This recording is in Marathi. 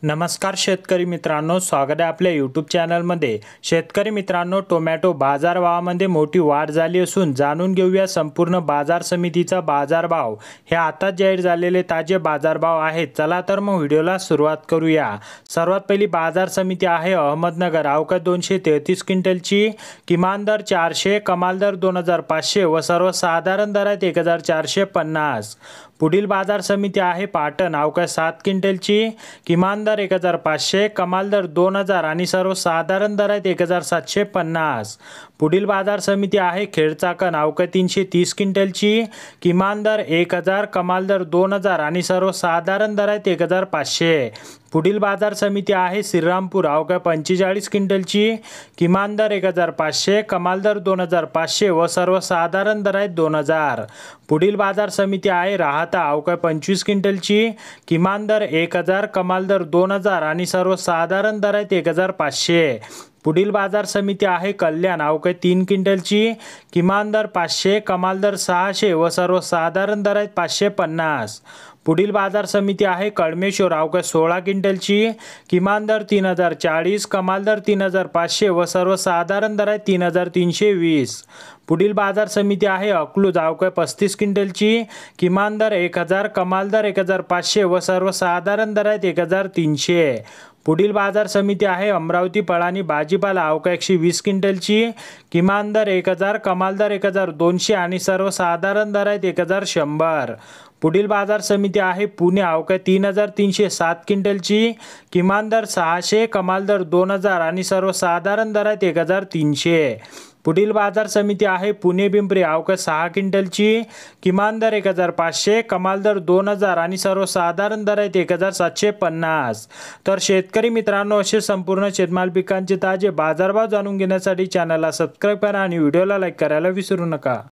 नमस्कार शेतकरी मित्रांनो, स्वागत आहे आपल्या यूट्यूब चॅनलमध्ये। शेतकरी मित्रांनो, टोमॅटो बाजारभावामध्ये मोठी वाढ झाली असून जाणून घेऊया संपूर्ण बाजार समितीचा बाजारभाव। हे आता जाहीर झालेले ताजे बाजारभाव आहेत। चला तर मग व्हिडिओला सुरुवात करूया। सर्वात पहिली बाजार समिती आहे अहमदनगर। अवकाश 233 क्विंटलची, किमान दर 400, कमाल दर 2500 व सर्वसाधारण दर आहेत 1450। पुढील बाजार समिती आहे पाटण। अवकाश 7 क्विंटलची, किमान दर 1500, कमाल दर 2000 आणि सर्वसाधारण दर आहेत 1750। पुढील बाजार समिती आहे खेडचाकण। अवकाश 330 क्विंटलची, किमान दर 1000, कमाल दर 2000 आणि सर्वसाधारण दर आहेत 1500। पुढील बाजार समिती आहे श्रीरामपूर। अवकाश 45 क्विंटलची, किमान दर 1500, कमाल दर 2500 व सर्वसाधारण दर आहेत 2000। पुढील बाजार समिती आहे राहता। अवकाश 25 क्विंटलची, किमान दर 1000, कमाल दर 2000 आणि सर्वसाधारण दर आहेत 1500। पुढील बाजार समिती आहे कल्याण। अवकाश 3 क्विंटलची, किमान दर 500, कमाल दर 600 व सर्वसाधारण दर आहेत 550। पुढील बाजार समिती आहे कळमेश्वर। अवकाश 16 क्विंटलची, किमान दर 3040, कमाल दर 3500 व सर्वसाधारण दर आहेत 3320। पुढील बाजार समिती आहे अकलूज। अवकाश 35 क्विंटलची, किमान दर 1000, कमाल दर 1500 व सर्वसाधारण दर आहेत 1300। पुढील बाजार समिती आहे अमरावती पळाणी भाजीपाला। अवकाश 120 क्विंटलची, किमान दर 1000, कमाल दर 1200 आणि सर्वसाधारण दर आहेत 1100। पुढील बाजार समिती आहे पुणे। अवकाश 3307 क्विंटलची, किमान दर 600, कमाल दर 2000 आणि सर्वसाधारण दर आहेत 1300। पुढील बाजार समिती आहे पुणे पिंपरी। अवकाश 6 क्विंटलची, किमान दर 1500, कमाल दर 2000 आणि सर्वसाधारण दर आहेत 1750। तर शेतकरी मित्रांनो, असे संपूर्ण शेतमाल पिकांचे ताजे बाजारभाव जाणून घेण्यासाठी चॅनलला सबस्क्राईब करा आणि व्हिडिओला लाईक करायला विसरू नका।